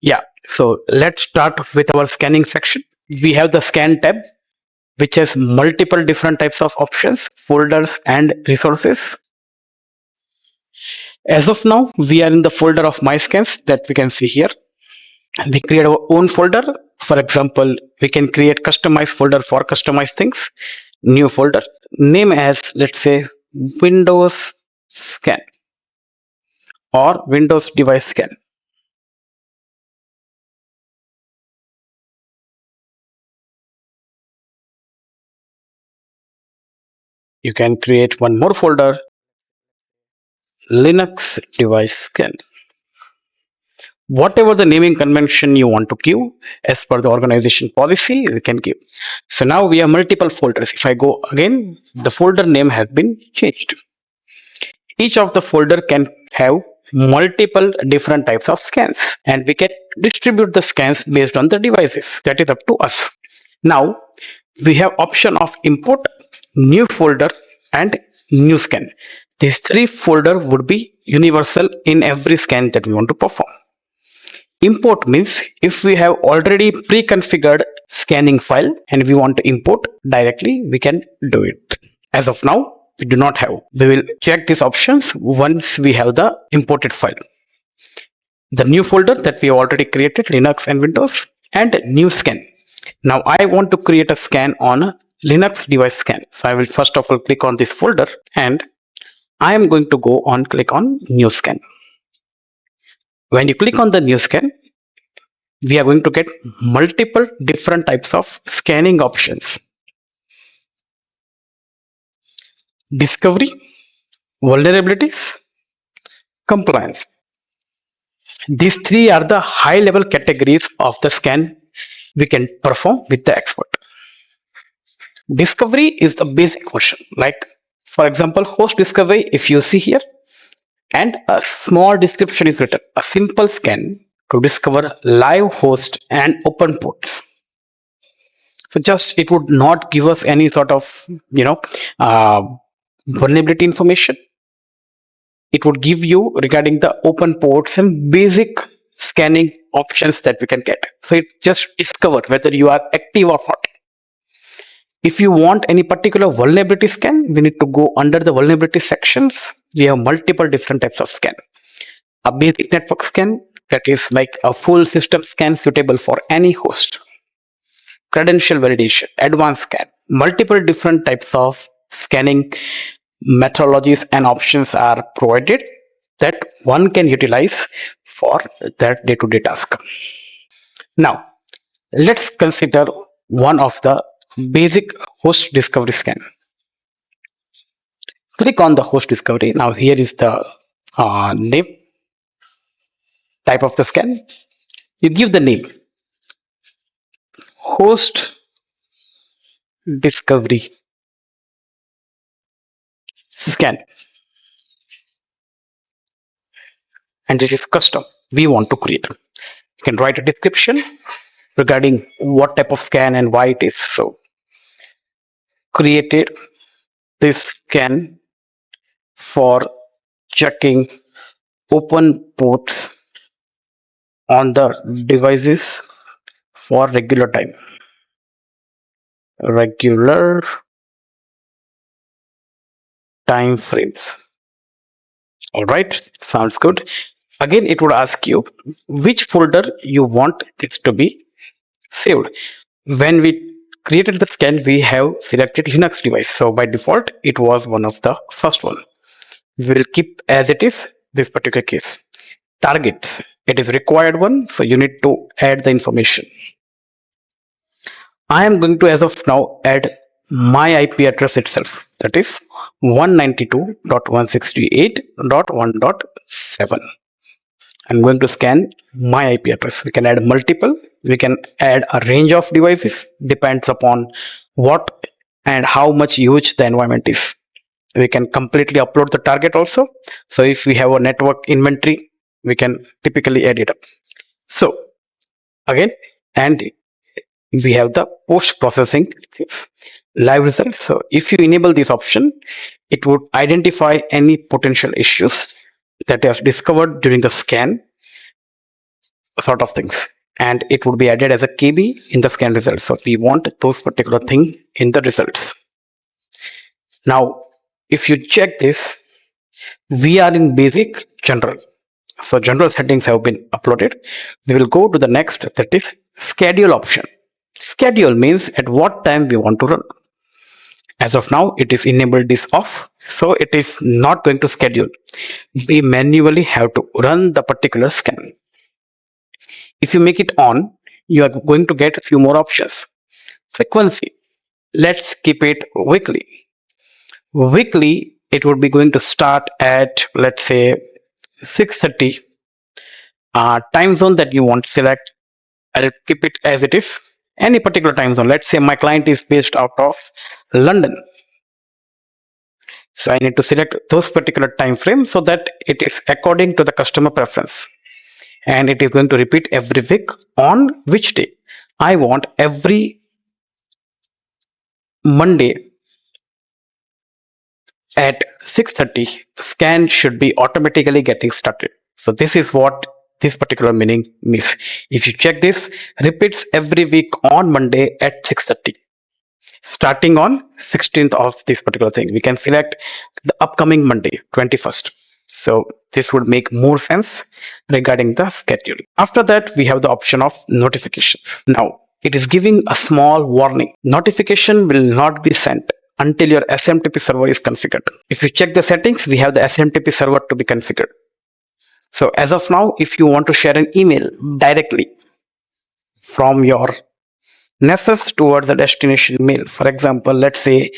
Yeah, so let's start with our scanning section. We have the scan tab, which has multiple different types of options, folders, and resources. As of now, we are in the folder of my scans that we can see here. We create our own folder. For example, we can create customized folder for customized things. New folder, name as, let's say, Windows Scan or Windows Device Scan. You can create one more folder, Linux Device Scan. Whatever the naming convention you want to give as per the organization policy, we can give. So now we have multiple folders. If I go again, the folder name has been changed. Each of the folder can have multiple different types of scans, and we can distribute the scans based on the devices. That is up to us. Now we have option of import, new folder, and new scan. These three folders would be universal in every scan that we want to perform. Import means if we have already pre-configured scanning file and we want to import directly, we can do it. As of now, we do not have. We will check these options once we have the imported file. The new folder that we have already created, Linux and Windows, and new scan. Now I want to create a scan on Linux device scan. So I will first of all click on this folder and I am going to go on click on new scan. When you click on the new scan, we are going to get multiple different types of scanning options. Discovery, vulnerabilities, compliance. These three are the high level categories of the scan we can perform with the expert. Discovery is the basic version. Like for example, host discovery, if you see here, and a small description is written, a simple scan to discover live host and open ports. So just it would not give us any sort of vulnerability information. It would give you regarding the open ports and basic scanning options that we can get. So it just discover whether you are active or not. If you want any particular vulnerability scan, we need to go under the vulnerability sections. We have multiple different types of scan. A basic network scan, that is like a full system scan suitable for any host. Credential validation, advanced scan, multiple different types of scanning methodologies and options are provided that one can utilize for that day-to-day task. Now, let's consider one of the basic host discovery scan. Click on the host discovery. Now here is the name, type of the scan. You give the name, host discovery scan, and this is custom. We want to create. You can write a description regarding what type of scan and why it is. So created this scan for checking open ports on the devices for regular time. Regular time frames. All right, sounds good. Again, it would ask you which folder you want this to be saved. When we created the scan, we have selected Linux device. So by default, it was one of the first one. We will keep as it is this particular case. Targets, it is required one, so you need to add the information. I am going to, as of now, add my IP address itself. That is 192.168.1.7. I'm going to scan my IP address. We can add multiple. We can add a range of devices. Depends upon what and how much huge the environment is. We can completely upload the target also. So if we have a network inventory, we can typically add it up. So again, and we have the post-processing live results. So if you enable this option, it would identify any potential issues that are discovered during the scan. sort of things, and it would be added as a KB in the scan results. So we want those particular thing in the results. Now, if you check this, we are in basic general. So general settings have been uploaded. We will go to the next, that is schedule option. Schedule means at what time we want to run. As of now, it is enabled this off, so it is not going to schedule. We manually have to run the particular scan. If you make it on, you are going to get a few more options. Frequency, let's keep it weekly. Weekly, it would be going to start at, let's say, 6:30. Time zone that you want to select, I'll keep it as it is. Any particular time zone. Let's say my client is based out of London. So I need to select those particular time frames so that it is according to the customer preference. And it is going to repeat every week on which day. I want every Monday at 6:30, the scan should be automatically getting started. So this is what this particular meaning means. If you check this, repeats every week on Monday at 6:30. Starting on 16th of this particular thing, we can select the upcoming Monday, 21st. So this would make more sense regarding the schedule. After that, we have the option of notifications. Now, it is giving a small warning. Notification will not be sent until your SMTP server is configured. If you check the settings, we have the SMTP server to be configured. So as of now, if you want to share an email directly from your Nessus towards the destination mail, for example, let's say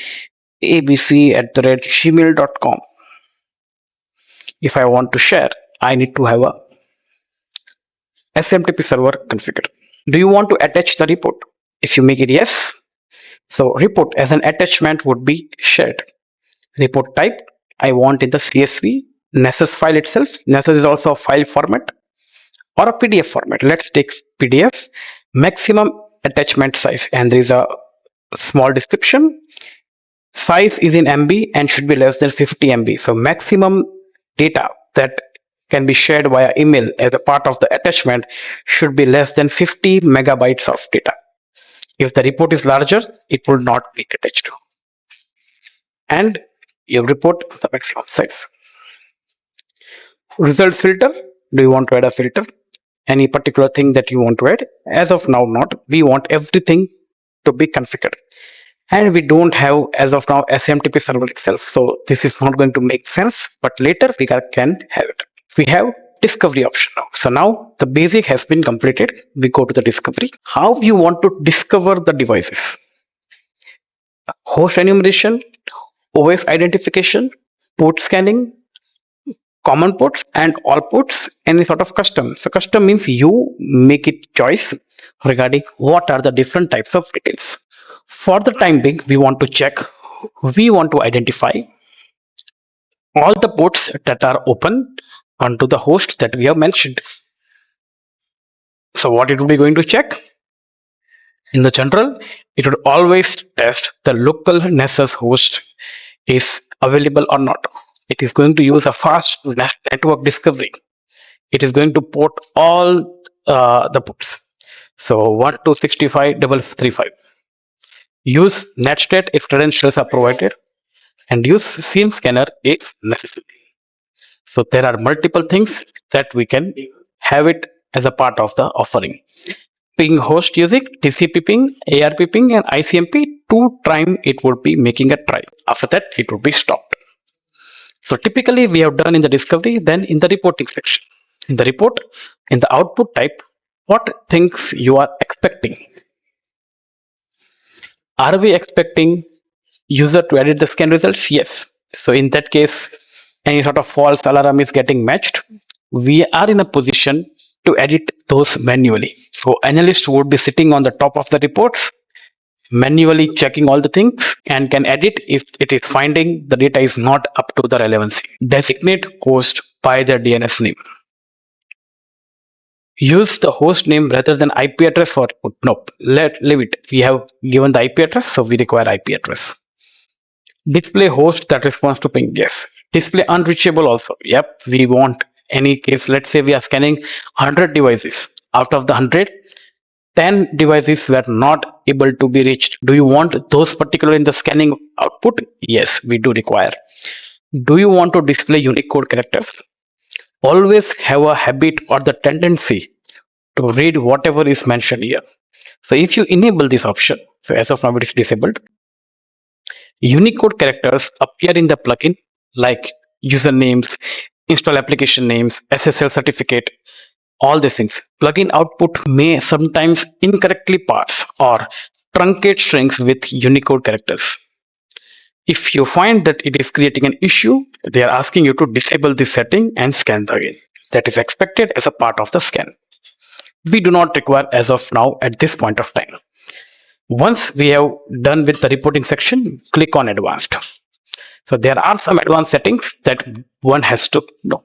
abc@gmail.com. If I want to share, I need to have a SMTP server configured. Do you want to attach the report? If you make it yes, so report as an attachment would be shared. Report type, I want in the CSV, Nessus file itself. Nessus is also a file format or a PDF format. Let's take PDF. Maximum attachment size, and there is a small description. Size is in MB and should be less than 50 MB. So maximum data that can be shared via email as a part of the attachment should be less than 50 megabytes of data. If the report is larger, it will not be attached. And you report the maximum size. Results filter. Do you want to add a filter? Any particular thing that you want to add? As of now, not. We want everything to be configured. And we don't have, as of now, SMTP server itself. So this is not going to make sense, but later we can have it. We have discovery option now. So now the basic has been completed. We go to the discovery. How you want to discover the devices? Host enumeration, OS identification, port scanning, common ports, and all ports, any sort of custom. So custom means you make it choice regarding what are the different types of details. For the time being, we want to check, we want to identify all the ports that are open onto the host that we have mentioned. So what it will be going to check? In the general, it would always test the local Nessus host is available or not. It is going to use a fast network discovery. It is going to port all the ports. So 1.265.335. Use netstate if credentials are provided, and use scene scanner if necessary. So there are multiple things that we can have it as a part of the offering. Ping host using TCP ping, ARP ping, and ICMP. 2 times it would be making a try. After that, it would be stopped. So typically we have done in the discovery, then in the reporting section. In the report, in the output type, what things you are expecting. Are we expecting user to edit the scan results? Yes. So in that case, any sort of false alarm is getting matched. We are in a position to edit those manually. So analyst would be sitting on the top of the reports, manually checking all the things, and can edit if it is finding the data is not up to the relevancy. Designate host by their DNS name. Use the host name rather than IP address or nope. Leave it. We have given the IP address, so we require IP address. Display host that responds to ping. Yes. Display unreachable also. Yep. We want any case. Let's say we are scanning 100 devices. Out of the 100, 10 devices were not able to be reached. Do you want those particular in the scanning output? Yes, we do require. Do you want to display unique code characters? Always have a habit or the tendency to read whatever is mentioned here. So if you enable this option, so as of now it is disabled, unique code characters appear in the plugin like usernames, install application names, SSL certificate, all these things. Plugin output may sometimes incorrectly parse or truncate strings with Unicode characters. If you find that it is creating an issue, they are asking you to disable this setting and scan again. That is expected as a part of the scan. We do not require as of now at this point of time. Once we have done with the reporting section, click on advanced. So there are some advanced settings that one has to know.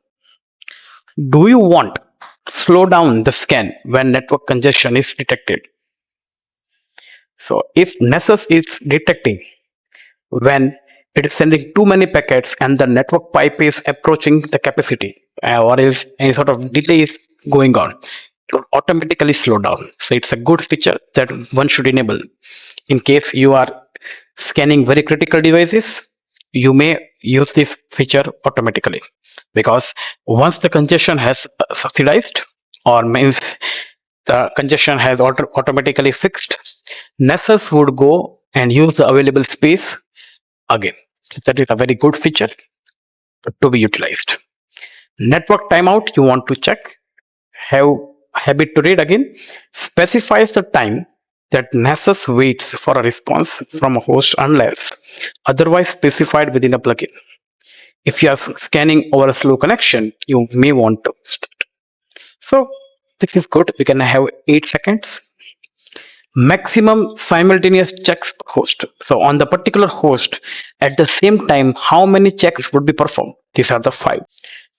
Do you want slow down the scan when network congestion is detected? So if Nessus is detecting when it is sending too many packets and the network pipe is approaching the capacity or else any sort of delay is going on, it will automatically slow down. So it's a good feature that one should enable. In case you are scanning very critical devices, you may use this feature automatically, because once the congestion has subsidized or means the congestion has automatically fixed, Nessus would go and use the available space again. So that is a very good feature to be utilized. Network timeout, you want to check, have habit to read again, specifies the time that Nessus waits for a response from a host unless otherwise specified within a plugin. If you are scanning over a slow connection, you may want to start. So this is good. We can have 8 seconds. Maximum simultaneous checks per host. So on the particular host, at the same time, how many checks would be performed? These are the 5.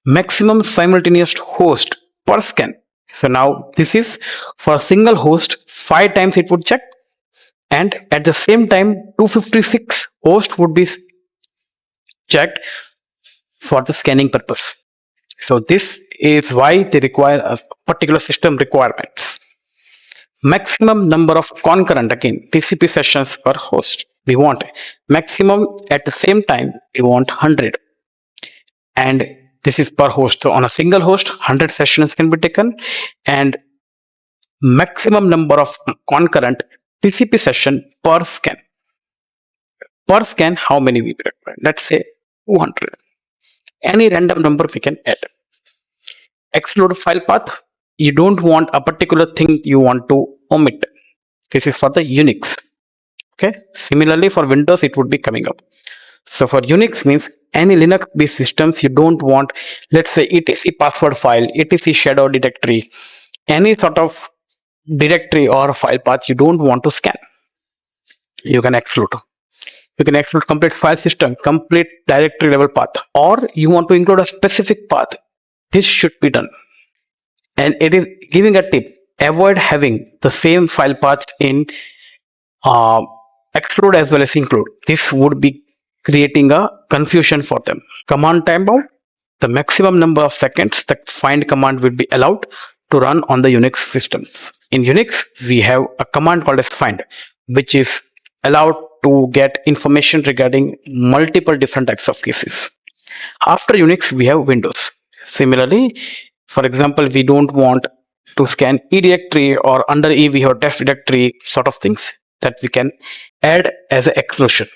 Maximum simultaneous host per scan. So now this is for a single host, 5 times it would check, and at the same time 256 hosts would be checked for the scanning purpose. So this is why they require a particular system requirements. Maximum number of concurrent, again, TCP sessions per host. We want maximum at the same time, we want 100. And this is per host. So on a single host, 100 sessions can be taken, and maximum number of concurrent TCP session per scan. Per scan, how many we require? Let's say 200. Any random number we can add. Exclude file path. You don't want a particular thing you want to omit. This is for the Unix. Okay. Similarly, for Windows, it would be coming up. So for Unix means any Linux-based systems, you don't want, let's say, etc password file, etc shadow directory, any sort of directory or file path you don't want to scan. You can exclude. You can exclude complete file system, complete directory level path, or you want to include a specific path. This should be done. And it is giving a tip: avoid having the same file paths in exclude as well as include. This would be creating a confusion for them. Command timeout: the maximum number of seconds that find command will be allowed to run on the Unix system. In Unix, we have a command called as find, which is allowed to get information regarding multiple different types of cases. After Unix, we have Windows. Similarly, for example, we don't want to scan E directory, or under E we have test directory sort of things that we can add as an exclusion.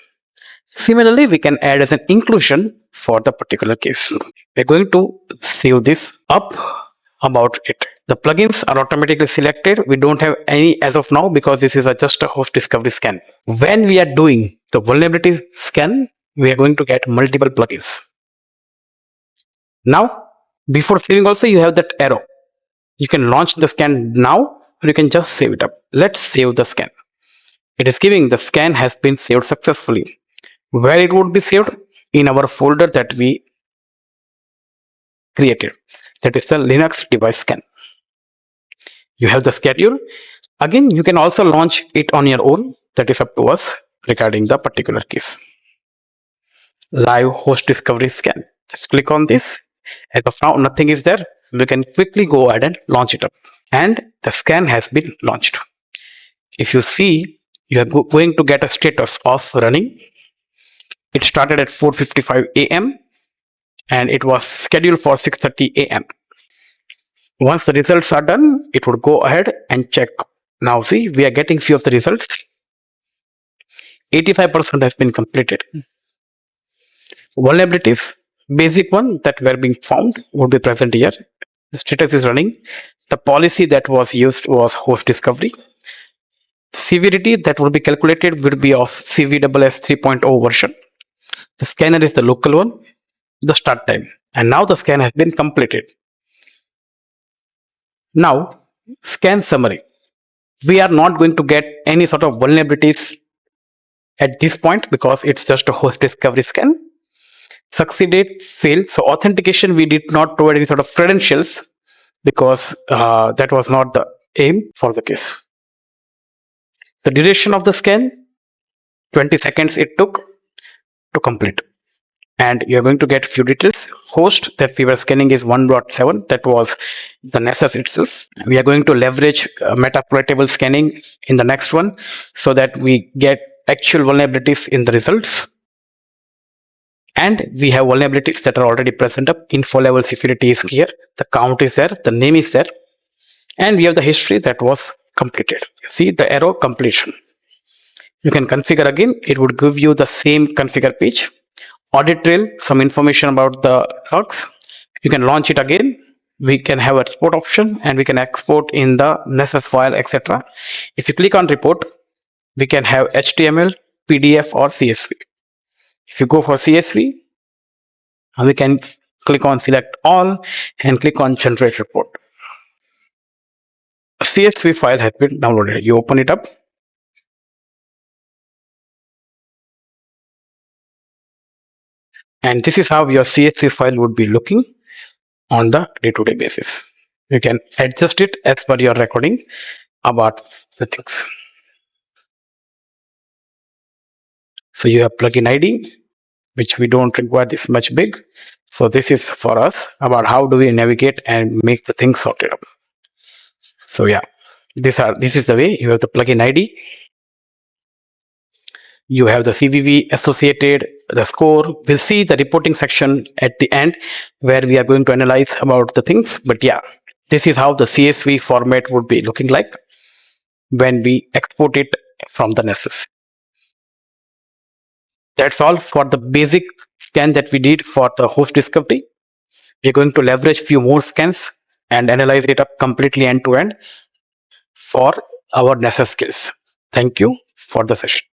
Similarly, we can add as an inclusion for the particular case. We're going to save this up about it. The plugins are automatically selected. We don't have any as of now because this is just a host discovery scan. When we are doing the vulnerability scan, we are going to get multiple plugins. Now, before saving also, you have that arrow. You can launch the scan now, or you can just save it up. Let's save the scan. It is giving the scan has been saved successfully. Where it would be saved? In our folder that we created. That is the Linux device scan. You have the schedule. Again, you can also launch it on your own. That is up to us regarding the particular case. Live host discovery scan. Just click on this. As of now, nothing is there. We can quickly go ahead and launch it up. and the scan has been launched. If you see, you are going to get a status of running. It started at 4:55 a.m. and it was scheduled for 6:30 a.m. Once the results are done, it would go ahead and check. Now see, we are getting few of the results. 85% has been completed. Vulnerabilities, basic one that were being found would be present here. The status is running. The policy that was used was host discovery. Severity that would be calculated would be of CVSS 3.0 version. The scanner is the local one. The start time. And now the scan has been completed. Now, scan summary. We are not going to get any sort of vulnerabilities at this point because it's just a host discovery scan. Succeeded, failed. So authentication, we did not provide any sort of credentials because that was not the aim for the case. The duration of the scan, 20 seconds it took to complete. And you're going to get few details. Host that we were scanning is 1.7. That was the Nessus itself. We are going to leverage meta-exploitable scanning in the next one so that we get actual vulnerabilities in the results. And we have vulnerabilities that are already present up. Info level security is here. The count is there. The name is there. And we have the history that was completed. You see the arrow completion. You can configure again. It would give you the same configure page. Audit trail, some information about the logs. You can launch it again. We can have a export option and we can export in the Nessus file, etc. If you click on report, we can have HTML, PDF or CSV. If you go for CSV, we can click on select all and click on generate report. A CSV file has been downloaded. You open it up. And this is how your CSV file would be looking on the day-to-day basis. You can adjust it as per your recording about the things. So you have plugin ID, which we don't require this much big. So this is for us about how do we navigate and make the things sorted up. So yeah, this is the way. You have the plugin ID. You have the CVV associated, the score. We'll see the reporting section at the end where we are going to analyze about the things. But yeah, this is how the CSV format would be looking like when we export it from the Nessus. That's all for the basic scan that we did for the host discovery. We're going to leverage few more scans and analyze it up completely end to end for our Nessus skills. Thank you for the session.